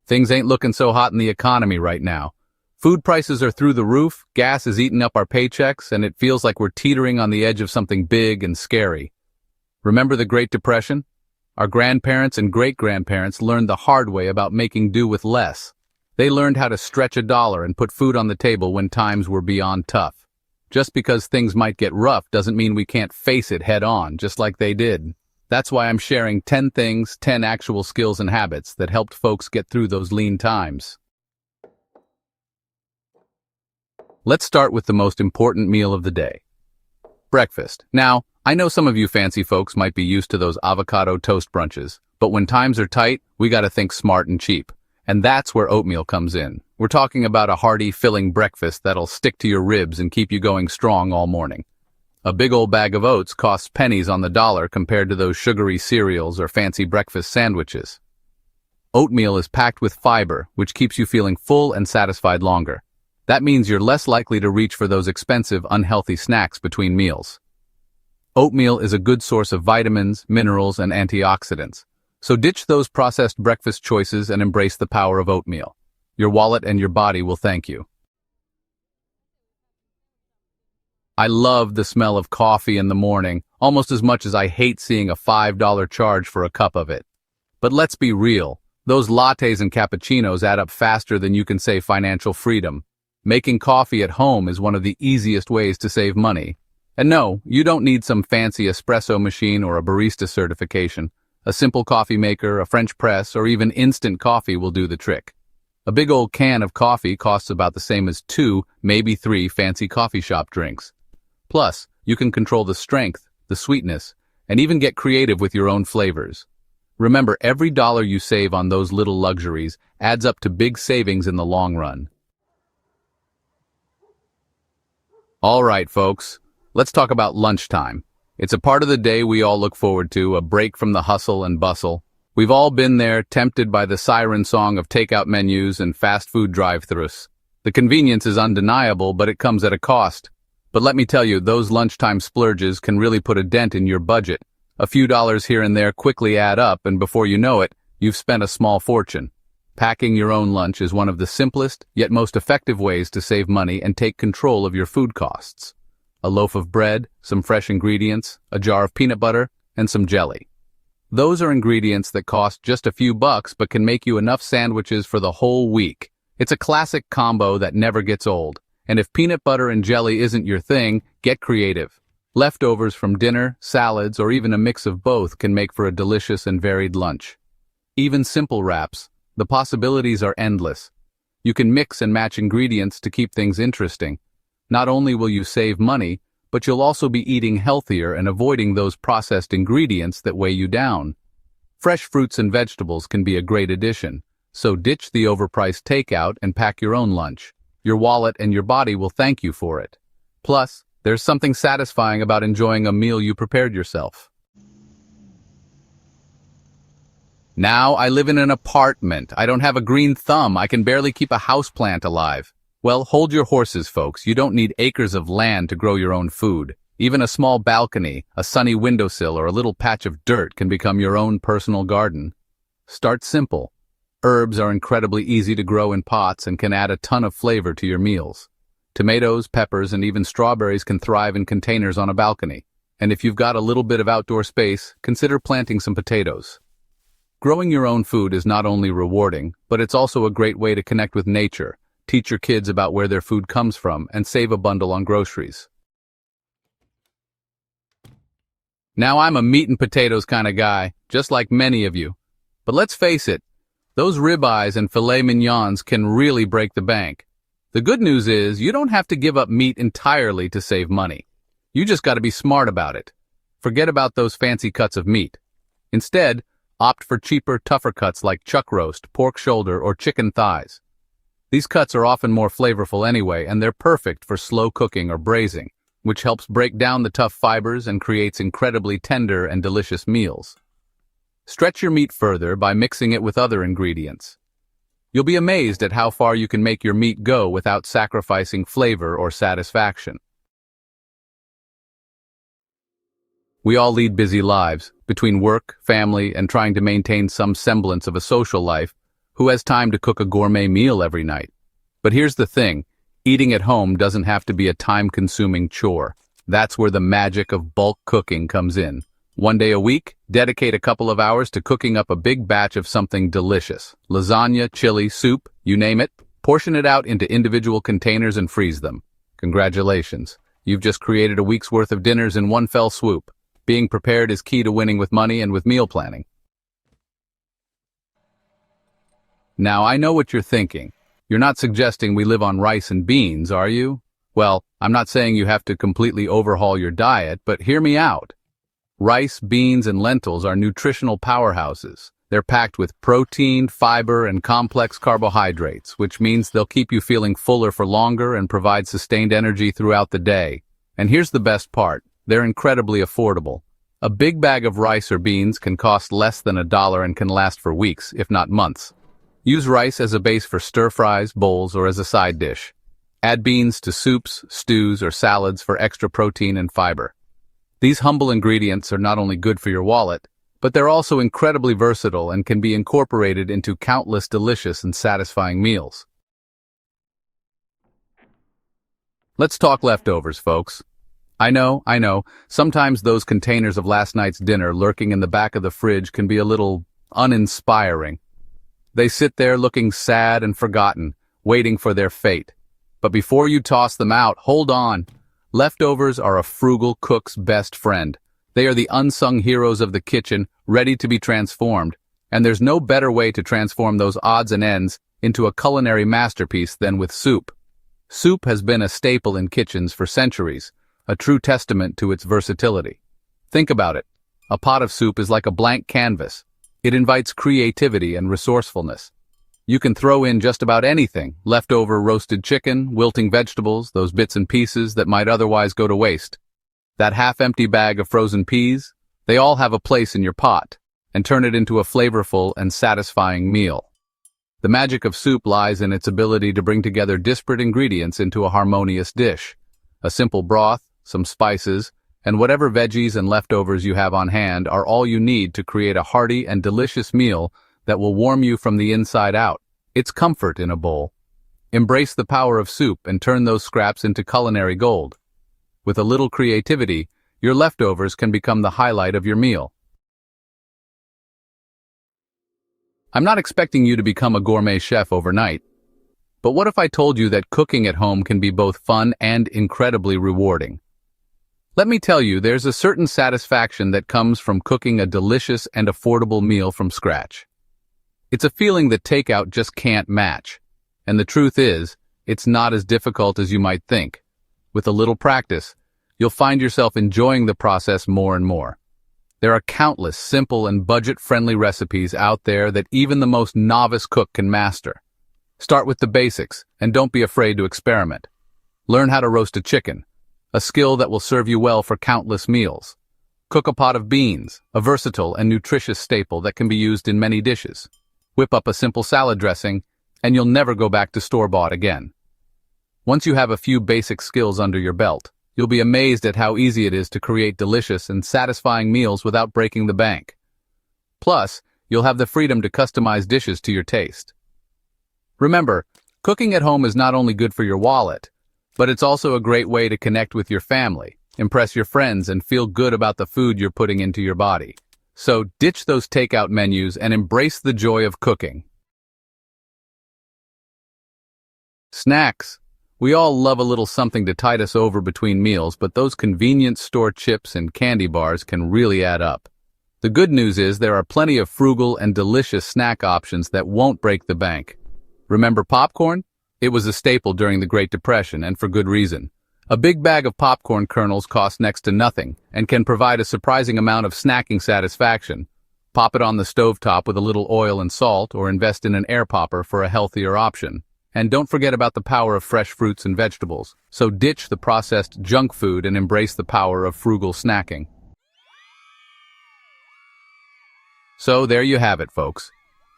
Things ain't looking so hot in the economy right now. Food prices are through the roof, gas is eating up our paychecks, and it feels like we're teetering on the edge of something big and scary. Remember the Great Depression? Our grandparents and great-grandparents learned the hard way about making do with less. They learned how to stretch a dollar and put food on the table when times were beyond tough. Just because things might get rough doesn't mean we can't face it head on, just like they did. That's why I'm sharing 10 things, 10 actual skills and habits that helped folks get through those lean times. Let's start with the most important meal of the day. Breakfast. Now, I know some of you fancy folks might be used to those avocado toast brunches, but when times are tight, we gotta think smart and cheap. And that's where oatmeal comes in. We're talking about a hearty, filling breakfast that'll stick to your ribs and keep you going strong all morning. A big old bag of oats costs pennies on the dollar compared to those sugary cereals or fancy breakfast sandwiches. Oatmeal is packed with fiber, which keeps you feeling full and satisfied longer. That means you're less likely to reach for those expensive, unhealthy snacks between meals. Oatmeal is a good source of vitamins, minerals, and antioxidants. So ditch those processed breakfast choices and embrace the power of oatmeal. Your wallet and your body will thank you. I love the smell of coffee in the morning, almost as much as I hate seeing a $5 charge for a cup of it. But let's be real, those lattes and cappuccinos add up faster than you can say financial freedom. Making coffee at home is one of the easiest ways to save money. And no, you don't need some fancy espresso machine or a barista certification. A simple coffee maker, a French press, or even instant coffee will do the trick. A big old can of coffee costs about the same as 2, maybe 3 fancy coffee shop drinks. Plus, you can control the strength, the sweetness, and even get creative with your own flavors. Remember, every dollar you save on those little luxuries adds up to big savings in the long run. All right, folks, let's talk about lunchtime. It's a part of the day we all look forward to, a break from the hustle and bustle. We've all been there, tempted by the siren song of takeout menus and fast food drive-thrus. The convenience is undeniable, but it comes at a cost. But let me tell you, those lunchtime splurges can really put a dent in your budget. A few dollars here and there quickly add up, and before you know it, you've spent a small fortune. Packing your own lunch is one of the simplest, yet most effective ways to save money and take control of your food costs. A loaf of bread, some fresh ingredients, a jar of peanut butter, and some jelly. Those are ingredients that cost just a few bucks but can make you enough sandwiches for the whole week. It's a classic combo that never gets old. And if peanut butter and jelly isn't your thing, get creative. Leftovers from dinner, salads, or even a mix of both can make for a delicious and varied lunch. Even simple wraps, the possibilities are endless. You can mix and match ingredients to keep things interesting. Not only will you save money, but you'll also be eating healthier and avoiding those processed ingredients that weigh you down. Fresh fruits and vegetables can be a great addition, so ditch the overpriced takeout and pack your own lunch. Your wallet and your body will thank you for it. Plus, there's something satisfying about enjoying a meal you prepared yourself. Now I live in an apartment. I don't have a green thumb. I can barely keep a houseplant alive. Well, hold your horses, folks. You don't need acres of land to grow your own food. Even a small balcony, a sunny windowsill, or a little patch of dirt can become your own personal garden. Start simple. Herbs are incredibly easy to grow in pots and can add a ton of flavor to your meals. Tomatoes, peppers, and even strawberries can thrive in containers on a balcony. And if you've got a little bit of outdoor space, consider planting some potatoes. Growing your own food is not only rewarding, but it's also a great way to connect with nature, teach your kids about where their food comes from, and save a bundle on groceries. Now I'm a meat and potatoes kind of guy, just like many of you. But let's face it, those ribeyes and filet mignons can really break the bank. The good news is you don't have to give up meat entirely to save money. You just got to be smart about it. Forget about those fancy cuts of meat. Instead, opt for cheaper, tougher cuts like chuck roast, pork shoulder, or chicken thighs. These cuts are often more flavorful anyway, and they're perfect for slow cooking or braising, which helps break down the tough fibers and creates incredibly tender and delicious meals. Stretch your meat further by mixing it with other ingredients. You'll be amazed at how far you can make your meat go without sacrificing flavor or satisfaction. We all lead busy lives. Between work, family, and trying to maintain some semblance of a social life, Who has time to cook a gourmet meal every night? But here's the thing, eating at home doesn't have to be a time-consuming chore. That's where the magic of bulk cooking comes in. One day a week, dedicate a couple of hours to cooking up a big batch of something delicious. Lasagna, chili, soup, you name it. Portion it out into individual containers and freeze them. Congratulations. You've just created a week's worth of dinners in one fell swoop. Being prepared is key to winning with money and with meal planning. Now, I know what you're thinking. You're not suggesting we live on rice and beans, are you? Well, I'm not saying you have to completely overhaul your diet, but hear me out. Rice, beans, and lentils are nutritional powerhouses. They're packed with protein, fiber, and complex carbohydrates, which means they'll keep you feeling fuller for longer and provide sustained energy throughout the day. And here's the best part. They're incredibly affordable. A big bag of rice or beans can cost less than $1 and can last for weeks, if not months. Use rice as a base for stir-fries, bowls, or as a side dish. Add beans to soups, stews, or salads for extra protein and fiber. These humble ingredients are not only good for your wallet, but they're also incredibly versatile and can be incorporated into countless delicious and satisfying meals. Let's talk leftovers, folks. I know, sometimes those containers of last night's dinner lurking in the back of the fridge can be a little uninspiring. They sit there looking sad and forgotten, waiting for their fate. But before you toss them out, hold on. Leftovers are a frugal cook's best friend. They are the unsung heroes of the kitchen, ready to be transformed. And there's no better way to transform those odds and ends into a culinary masterpiece than with soup. Soup has been a staple in kitchens for centuries, a true testament to its versatility. Think about it. A pot of soup is like a blank canvas. It invites creativity and resourcefulness. You can throw in just about anything, leftover roasted chicken, wilting vegetables, those bits and pieces that might otherwise go to waste. That half-empty bag of frozen peas, they all have a place in your pot, and turn it into a flavorful and satisfying meal. The magic of soup lies in its ability to bring together disparate ingredients into a harmonious dish. A simple broth, some spices, and whatever veggies and leftovers you have on hand are all you need to create a hearty and delicious meal that will warm you from the inside out. It's comfort in a bowl. Embrace the power of soup and turn those scraps into culinary gold. With a little creativity, your leftovers can become the highlight of your meal. I'm not expecting you to become a gourmet chef overnight. But what if I told you that cooking at home can be both fun and incredibly rewarding? Let me tell you, there's a certain satisfaction that comes from cooking a delicious and affordable meal from scratch. It's a feeling that takeout just can't match. And the truth is, it's not as difficult as you might think. With a little practice, you'll find yourself enjoying the process more and more. There are countless simple and budget-friendly recipes out there that even the most novice cook can master. Start with the basics, and don't be afraid to experiment. Learn how to roast a chicken, a skill that will serve you well for countless meals. Cook a pot of beans, a versatile and nutritious staple that can be used in many dishes. Whip up a simple salad dressing, and you'll never go back to store-bought again. Once you have a few basic skills under your belt, you'll be amazed at how easy it is to create delicious and satisfying meals without breaking the bank. Plus, you'll have the freedom to customize dishes to your taste. Remember, cooking at home is not only good for your wallet, but it's also a great way to connect with your family, impress your friends, and feel good about the food you're putting into your body. So ditch those takeout menus and embrace the joy of cooking. Snacks. We all love a little something to tide us over between meals, but those convenience store chips and candy bars can really add up. The good news is there are plenty of frugal and delicious snack options that won't break the bank. Remember popcorn? It was a staple during the Great Depression, and for good reason. A big bag of popcorn kernels costs next to nothing and can provide a surprising amount of snacking satisfaction. Pop it on the stovetop with a little oil and salt, or invest in an air popper for a healthier option. And don't forget about the power of fresh fruits and vegetables. So ditch the processed junk food and embrace the power of frugal snacking. So there you have it, folks.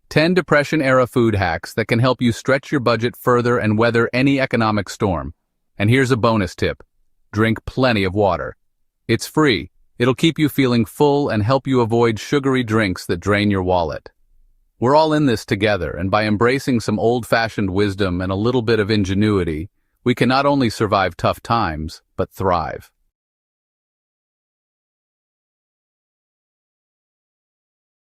10 Depression-era food hacks that can help you stretch your budget further and weather any economic storm. And here's a bonus tip. Drink plenty of water. It's free. It'll keep you feeling full and help you avoid sugary drinks that drain your wallet. We're all in this together, and by embracing some old-fashioned wisdom and a little bit of ingenuity, we can not only survive tough times, but thrive.